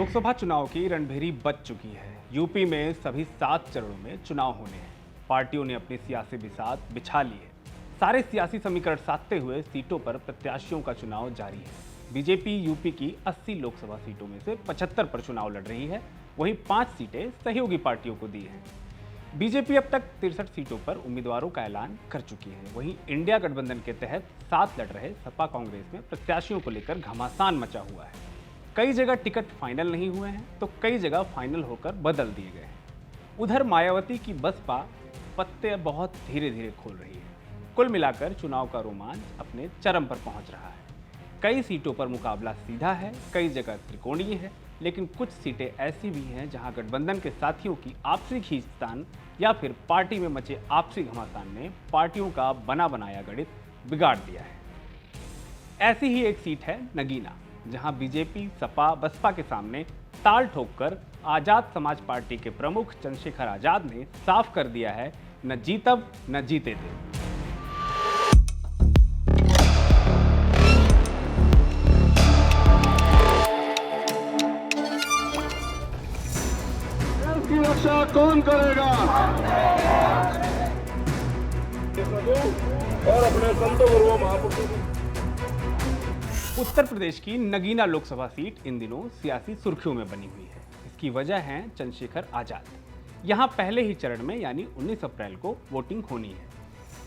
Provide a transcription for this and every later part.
लोकसभा चुनाव की रणभेरी बज चुकी है। यूपी में सभी 7 चरणों में चुनाव होने हैं। पार्टियों ने अपनी सियासी बिसात बिछा ली है। सारे सियासी समीकरण साधते हुए सीटों पर प्रत्याशियों का चुनाव जारी है। बीजेपी यूपी की 80 लोकसभा सीटों में से 75 पर चुनाव लड़ रही है। वहीं 5 सीटें सहयोगी पार्टियों को दी हैं। बीजेपी अब तक 63 सीटों पर उम्मीदवारों का ऐलान कर चुकी है। वहीं इंडिया गठबंधन के तहत 7 लड़ रहे सपा कांग्रेस में प्रत्याशियों को लेकर घमासान मचा हुआ है। कई जगह टिकट फाइनल नहीं हुए हैं तो कई जगह फाइनल होकर बदल दिए गए हैं। उधर मायावती की बसपा पत्ते बहुत धीरे धीरे खोल रही है। कुल मिलाकर चुनाव का रोमांच अपने चरम पर पहुंच रहा है। कई सीटों पर मुकाबला सीधा है, कई जगह त्रिकोणीय है, लेकिन कुछ सीटें ऐसी भी हैं जहां गठबंधन के साथियों की आपसी खींचतान या फिर पार्टी में मचे आपसी घमासान ने पार्टियों का बना बनाया गणित बिगाड़ दिया है। ऐसी ही एक सीट है नगीना, जहां बीजेपी सपा बसपा के सामने ताल ठोककर आजाद समाज पार्टी के प्रमुख चंद्रशेखर आजाद ने साफ कर दिया है, न जीतब न जीते दे। देश की रक्षा कौन करेगा और अपने संतों गुरुओं महापुरुषों। उत्तर प्रदेश की नगीना लोकसभा सीट इन दिनों सियासी सुर्खियों में बनी हुई है। इसकी वजह है चंद्रशेखर आजाद। यहां पहले ही चरण में यानी 19 अप्रैल को वोटिंग होनी है।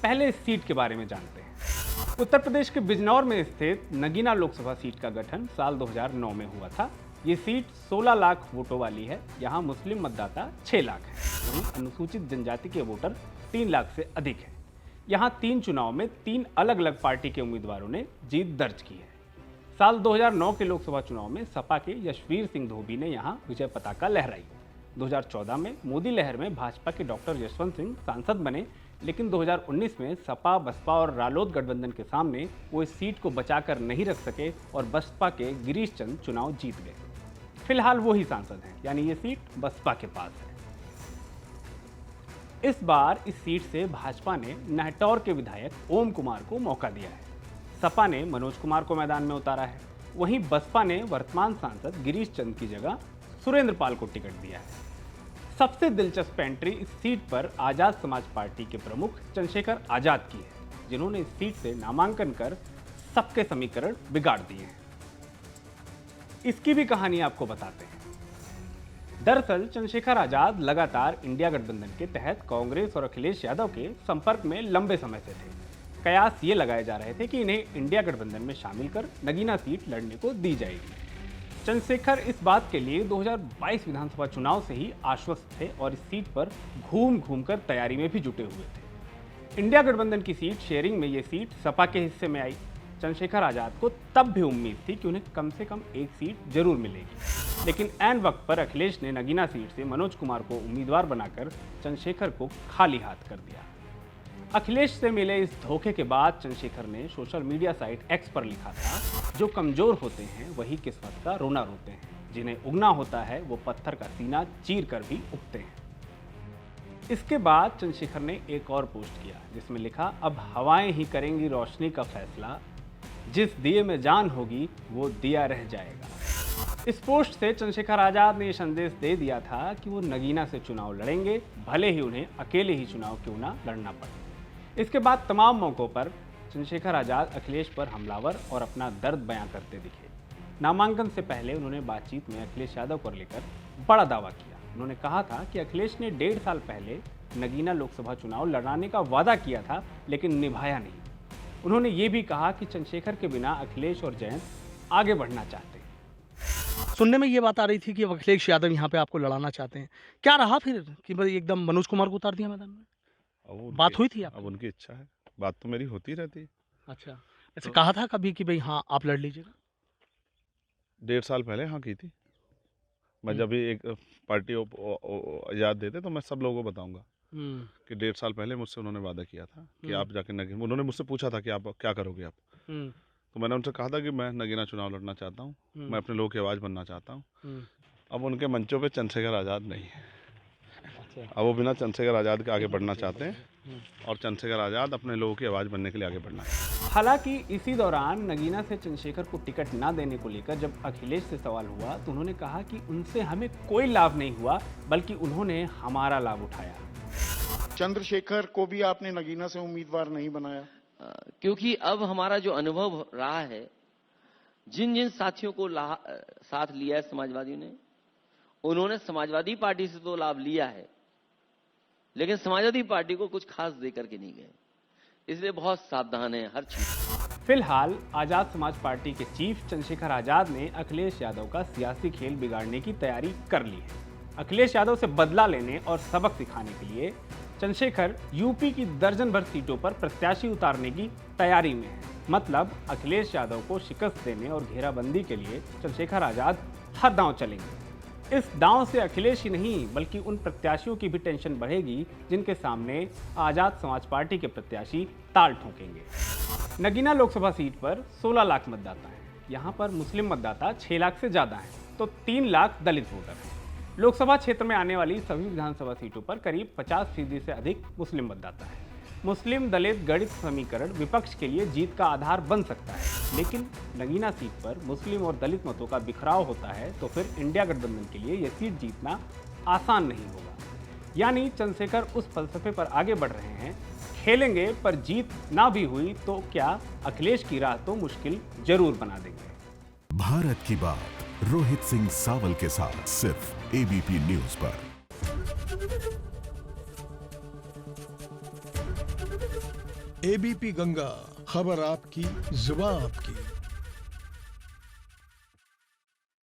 पहले इस सीट के बारे में जानते हैं। उत्तर प्रदेश के बिजनौर में स्थित नगीना लोकसभा सीट का गठन साल 2009 में हुआ था। ये सीट 16 लाख वोटों वाली है। यहाँ मुस्लिम मतदाता 6 लाख है, वहीं अनुसूचित जनजाति के वोटर 3 लाख से अधिक है। यहाँ 3 चुनाव में 3 अलग अलग पार्टी के उम्मीदवारों ने जीत दर्ज की है। साल 2009 के लोकसभा चुनाव में सपा के यशवीर सिंह धोबी ने यहां विजय पताका लहराई। 2014 में मोदी लहर में भाजपा के डॉक्टर यशवंत सिंह सांसद बने, लेकिन 2019 में सपा बसपा और रालोद गठबंधन के सामने वो इस सीट को बचाकर नहीं रख सके और बसपा के गिरीश चंद चुनाव जीत गए। फिलहाल वो ही सांसद हैं, यानी ये सीट बसपा के पास है। इस बार इस सीट से भाजपा ने नाहटौर के विधायक ओम कुमार को मौका दिया है। सपा ने मनोज कुमार को मैदान में उतारा है। वहीं बसपा ने वर्तमान सांसद गिरीश चंद की जगह सुरेंद्र पाल को टिकट दिया है। सबसे दिलचस्प एंट्री इस सीट पर आजाद समाज पार्टी के प्रमुख चंद्रशेखर आजाद की है, जिन्होंने इस सीट से नामांकन कर सबके समीकरण बिगाड़ दिए हैं। इसकी भी कहानी आपको बताते हैं। दरअसल चंद्रशेखर आजाद लगातार इंडिया गठबंधन के तहत कांग्रेस और अखिलेश यादव के संपर्क में लंबे समय से थे। कयास ये लगाए जा रहे थे कि इन्हें इंडिया गठबंधन में शामिल कर नगीना सीट लड़ने को दी जाएगी। चंद्रशेखर इस बात के लिए 2022 विधानसभा चुनाव से ही आश्वस्त थे और इस सीट पर घूम घूम कर तैयारी में भी जुटे हुए थे। इंडिया गठबंधन की सीट शेयरिंग में ये सीट सपा के हिस्से में आई। चंद्रशेखर आजाद को तब भी उम्मीद थी कि उन्हें कम से कम एक सीट जरूर मिलेगी, लेकिन ऐन वक्त पर अखिलेश ने नगीना सीट से मनोज कुमार को उम्मीदवार बनाकर चंद्रशेखर को खाली हाथ कर दिया। अखिलेश से मिले इस धोखे के बाद चंद्रशेखर ने सोशल मीडिया साइट एक्स पर लिखा था, जो कमजोर होते हैं वही किस्मत का रोना रोते हैं, जिन्हें उगना होता है वो पत्थर का सीना चीर कर भी उगते हैं। इसके बाद चंद्रशेखर ने एक और पोस्ट किया, जिसमें लिखा, अब हवाएं ही करेंगी रोशनी का फैसला, जिस दिए में जान होगी वो दिया रह जाएगा। इस पोस्ट से चंद्रशेखर आजाद ने यह संदेश दे दिया था कि वो नगीना से चुनाव लड़ेंगे, भले ही उन्हें अकेले ही चुनाव क्यों ना लड़ना पड़े। इसके बाद तमाम मौक़ों पर चंद्रशेखर आजाद अखिलेश पर हमलावर और अपना दर्द बयां करते दिखे। नामांकन से पहले उन्होंने बातचीत में अखिलेश यादव को लेकर बड़ा दावा किया। उन्होंने कहा था कि अखिलेश ने 1.5 साल पहले नगीना लोकसभा चुनाव लड़ाने का वादा किया था, लेकिन निभाया नहीं। उन्होंने ये भी कहा कि चंद्रशेखर के बिना अखिलेश और जयंत आगे बढ़ना चाहते हैं। सुनने में ये बात आ रही थी कि अखिलेश यादव यहाँ पे आपको लड़ाना चाहते हैं। क्या रहा फिर कि भाई एकदम मनोज कुमार को उतार दिया मैदान में? बात हुई थी अब उनकी इच्छा है, बात तो मेरी होती रहती है। अच्छा, ऐसे तो कहा था कभी कि भाई हाँ आप लड़ लीजिएगा? 1.5 साल पहले हाँ की थी। मैं जब भी एक पार्टी आजाद देते तो मैं सब लोगों को बताऊंगा कि 1.5 साल पहले मुझसे उन्होंने वादा किया था कि आप जाके नगीना, उन्होंने मुझसे पूछा था कि आप क्या करोगे आप, तो मैंने उनसे कहा था कि मैं नगीना चुनाव लड़ना चाहता हूँ, मैं अपने लोगों की आवाज़ बनना चाहता हूँ। अब उनके मंचों पे चंद्रशेखर आज़ाद नहीं है। अब वो बिना चंद्रशेखर आज़ाद के आगे बढ़ना चाहते हैं और चंद्रशेखर आज़ाद अपने लोगों की आवाज़ बनने के लिए आगे बढ़ना चाहते हैं। हालांकि इसी दौरान नगीना से चंद्रशेखर को टिकट ना देने को लेकर जब अखिलेश से सवाल हुआ तो उन्होंने कहा कि उनसे हमें कोई लाभ नहीं हुआ, बल्कि उन्होंने हमारा लाभ उठाया। चंद्रशेखर को भी आपने नगीना से उम्मीदवार नहीं बनाया? क्योंकि अब हमारा जो अनुभव रहा है, जिन जिन साथियों को साथ लिया है समाजवादियों ने, उन्होंने समाजवादी पार्टी से तो लाभ लिया है, लेकिन समाजवादी पार्टी को कुछ खास दे करके नहीं गए, इसलिए बहुत सावधान है हर चीज। फिलहाल आजाद समाज पार्टी के चीफ चंद्रशेखर आजाद ने अखिलेश यादव का सियासी खेल बिगाड़ने की तैयारी कर ली है। अखिलेश यादव से बदला लेने और सबक सिखाने के लिए चंद्रशेखर यूपी की दर्जन भर सीटों पर प्रत्याशी उतारने की तैयारी में है। मतलब अखिलेश यादव को शिकस्त देने और घेराबंदी के लिए चंद्रशेखर आजाद हर दांव चलेंगे। इस दांव से अखिलेश ही नहीं बल्कि उन प्रत्याशियों की भी टेंशन बढ़ेगी जिनके सामने आजाद समाज पार्टी के प्रत्याशी ताल ठोकेंगे। नगीना लोकसभा सीट पर 16 लाख मतदाता हैं। यहाँ पर मुस्लिम मतदाता 6 लाख से ज़्यादा हैं, तो 3 लाख दलित वोटर हैं। लोकसभा क्षेत्र में आने वाली सभी विधानसभा सीटों पर करीब 50% से अधिक मुस्लिम मतदाता है। मुस्लिम दलित गणित समीकरण विपक्ष के लिए जीत का आधार बन सकता है, लेकिन नगीना सीट पर मुस्लिम और दलित मतों का बिखराव होता है तो फिर इंडिया गठबंधन के लिए यह सीट जीतना आसान नहीं होगा। यानी चंद्रशेखर उस फलसफे पर आगे बढ़ रहे हैं, खेलेंगे पर जीत ना भी हुई तो क्या अखिलेश की राह तो मुश्किल जरूर बना देंगे। भारत की बात रोहित सिंह सावल के साथ सिर्फ एबीपी न्यूज पर। एबीपी गंगा, खबर आपकी, जुबान आपकी।